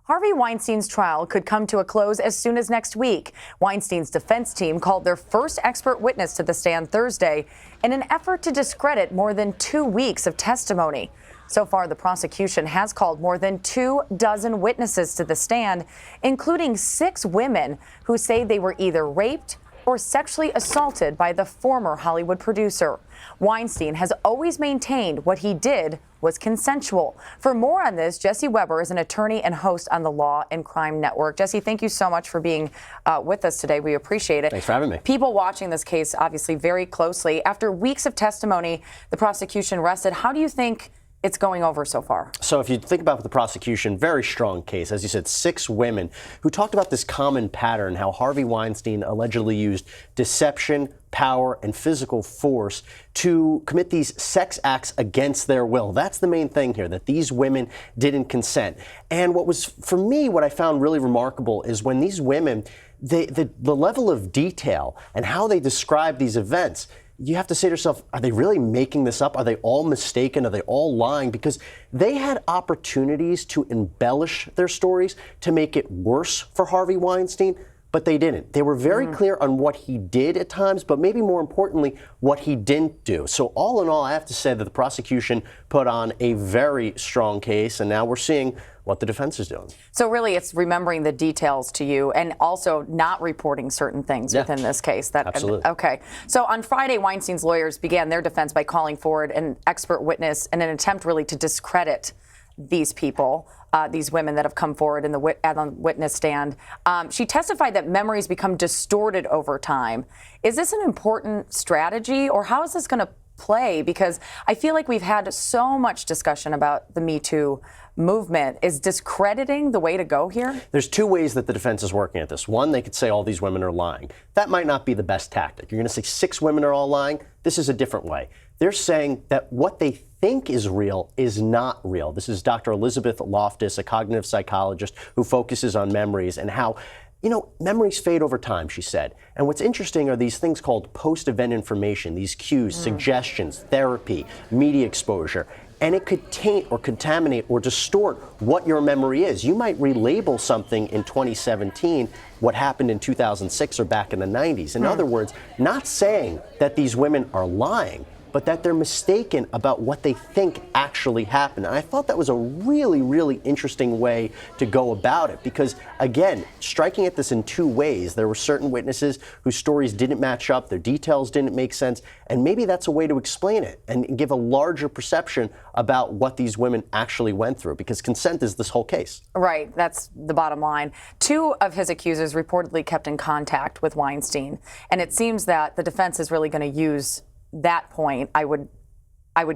Harvey Weinstein's trial could come to a close as soon as next week. Weinstein's defense team called their first expert witness to the stand Thursday in an effort to discredit more than 2 weeks of testimony. So far, the prosecution has called more than 24 witnesses to the stand, including 6 women who say they were either raped or sexually assaulted by the former Hollywood producer. Weinstein has always maintained what he did was consensual. For more on this, Jesse Weber is an attorney and host on the Law and Crime Network. Jesse, thank you so much for being with us today. We appreciate it. Thanks for having me. People watching this case obviously very closely. After weeks of testimony, the prosecution rested. How do you think it's going over so far? So if you think about the prosecution, very strong case. As you said, 6 women who talked about this common pattern, how Harvey Weinstein allegedly used deception, power, and physical force to commit these sex acts against their will. That's the main thing here, that these women didn't consent. And what was, for me, what I found really remarkable is when these women, the level of detail and how they describe these events, you have to say to yourself, are they really making this up? Are they all mistaken? Are they all lying? Because they had opportunities to embellish their stories to make it worse for Harvey Weinstein, but they didn't. They were very clear on what he did at times, but maybe more importantly, what he didn't do. So all in all, I have to say that the prosecution put on a very strong case, and now we're seeing what the defense is doing. So really, it's remembering the details to you and also not reporting certain things within this case. Absolutely. Okay. So on Friday, Weinstein's lawyers began their defense by calling forward an expert witness in an attempt really to discredit these people, these women that have come forward in the witness stand. She testified that memories become distorted over time. Is this an important strategy, or how is this going to play? Because I feel like we've had so much discussion about the Me Too movement. Is discrediting the way to go here? There's 2 ways that the defense is working at this. One, they could say all these women are lying. That might not be the best tactic. You're going to say 6 women are all lying. This is a different way. They're saying that what they think is real is not real. This is Dr. Elizabeth Loftus, a cognitive psychologist who focuses on memories and how, you know, memories fade over time, she said. And what's interesting are these things called post-event information, these cues, suggestions, therapy, media exposure. And it could taint or contaminate or distort what your memory is. You might relabel something in 2017, what happened in 2006 or back in the 90s. In other words, not saying that these women are lying, but that they're mistaken about what they think actually happened. And I thought that was a really, really interesting way to go about it because, again, striking at this in 2 ways. There were certain witnesses whose stories didn't match up, their details didn't make sense, and maybe that's a way to explain it and give a larger perception about what these women actually went through, because consent is this whole case. Right, that's the bottom line. 2 of his accusers reportedly kept in contact with Weinstein, and it seems that the defense is really going to use that point, I would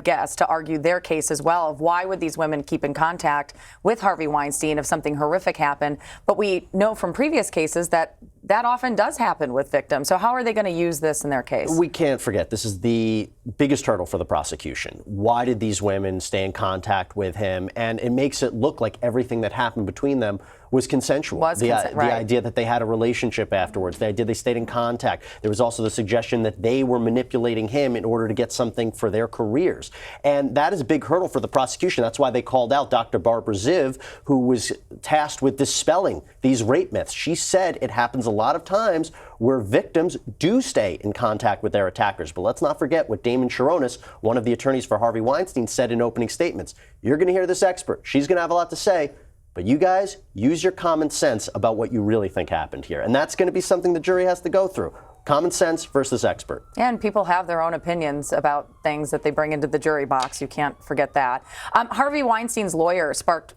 guess, to argue their case as well of why would these women keep in contact with Harvey Weinstein if something horrific happened. But we know from previous cases that that often does happen with victims. So how are they going to use this in their case? We can't forget, this is the biggest hurdle for the prosecution. Why did these women stay in contact with him? And it makes it look like everything that happened between them was consensual. The idea that they had a relationship afterwards, the idea they stayed in contact. There was also the suggestion that they were manipulating him in order to get something for their careers. And that is a big hurdle for the prosecution. That's why they called out Dr. Barbara Ziv, who was tasked with dispelling these rape myths. She said it happens a lot of times where victims do stay in contact with their attackers. But let's not forget what Damon Sharonis, one of the attorneys for Harvey Weinstein, said in opening statements. You're going to hear this expert. She's going to have a lot to say. But you guys, use your common sense about what you really think happened here. And that's going to be something the jury has to go through. Common sense versus expert. And people have their own opinions about things that they bring into the jury box. You can't forget that. Harvey Weinstein's lawyer sparked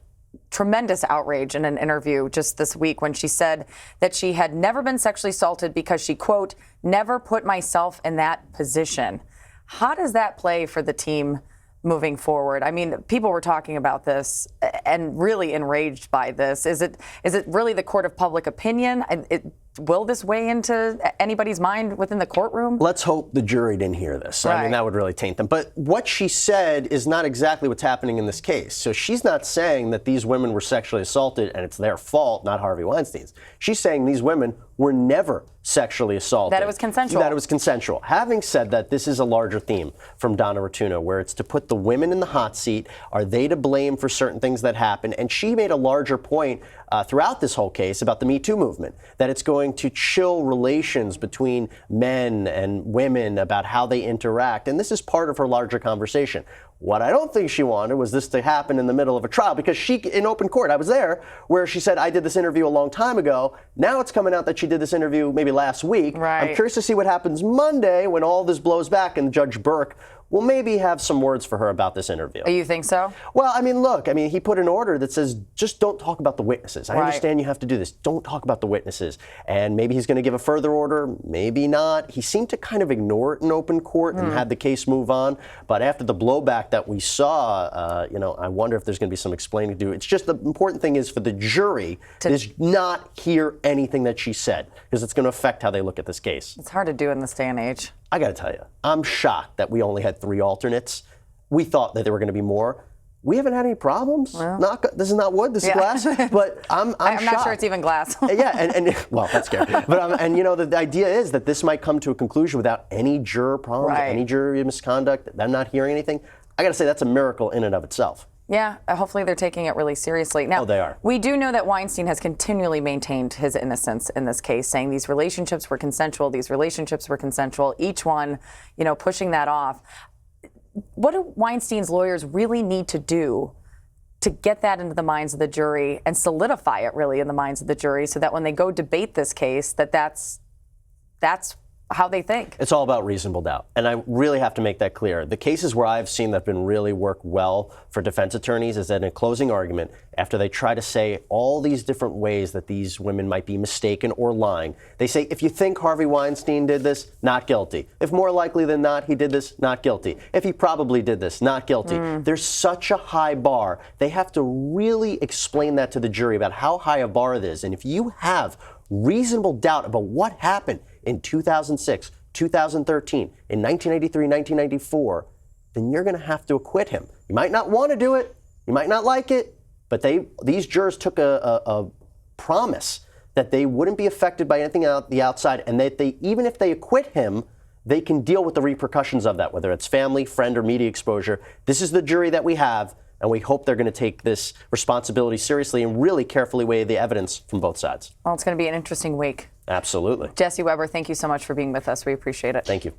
tremendous outrage in an interview just this week when she said that she had never been sexually assaulted because she, quote, never put myself in that position. How does that play for the team moving forward? I mean, people were talking about this and really enraged by this. Is it really the court of public opinion? Will this weigh into anybody's mind within the courtroom? Let's hope the jury didn't hear this. Right. I mean, that would really taint them. But what she said is not exactly what's happening in this case. So she's not saying that these women were sexually assaulted and it's their fault, not Harvey Weinstein's. She's saying these women were never sexually assaulted. That it was consensual. That it was consensual. Having said that, this is a larger theme from Donna Rotuno, where it's to put the women in the hot seat. Are they to blame for certain things that happen? And she made a larger point throughout this whole case about the Me Too movement, that it's going to chill relations between men and women about how they interact. And this is part of her larger conversation. What I don't think she wanted was this to happen in the middle of a trial, because she, in open court, I was there, where she said, I did this interview a long time ago. Now it's coming out that she did this interview maybe last week. Right. I'm curious to see what happens Monday when all this blows back and Judge Burke will maybe have some words for her about this interview. You think so? Well, I mean, look, he put an order that says just don't talk about the witnesses. I understand you have to do this. Don't talk about the witnesses. And maybe he's going to give a further order, maybe not. He seemed to kind of ignore it in open court and had the case move on. But after the blowback that we saw, I wonder if there's going to be some explaining to do. It's just the important thing is for the jury to not hear anything that she said, because it's going to affect how they look at this case. It's hard to do in this day and age. I got to tell you, I'm shocked that we only had 3 alternates. We thought that there were going to be more. We haven't had any problems. Well, this is not wood, this is glass. But I'm not shocked. sure it's even glass. Yeah, and well, that's scary. But the idea is that this might come to a conclusion without any juror problems, any jury misconduct, them not hearing anything. I got to say, that's a miracle in and of itself. Yeah, hopefully they're taking it really seriously. Now, they are. We do know that Weinstein has continually maintained his innocence in this case, saying these relationships were consensual, each one, pushing that off. What do Weinstein's lawyers really need to do to get that into the minds of the jury and solidify it really in the minds of the jury, so that when they go debate this case, that's how they think? It's all about reasonable doubt. And I really have to make that clear. The cases where I've seen that have been really work well for defense attorneys is that in a closing argument, after they try to say all these different ways that these women might be mistaken or lying, they say, if you think Harvey Weinstein did this, not guilty. If more likely than not he did this, not guilty. If he probably did this, not guilty. There's such a high bar. They have to really explain that to the jury about how high a bar it is. And if you have reasonable doubt about what happened in 2006, 2013, in 1983, 1994, then you're going to have to acquit him. You might not want to do it, you might not like it, but these jurors took a promise that they wouldn't be affected by anything out the outside, and that even if they acquit him, they can deal with the repercussions of that, whether it's family, friend, or media exposure. This is the jury that we have, and we hope they're going to take this responsibility seriously and really carefully weigh the evidence from both sides. Well, it's going to be an interesting week. Absolutely. Jesse Weber, thank you so much for being with us. We appreciate it. Thank you.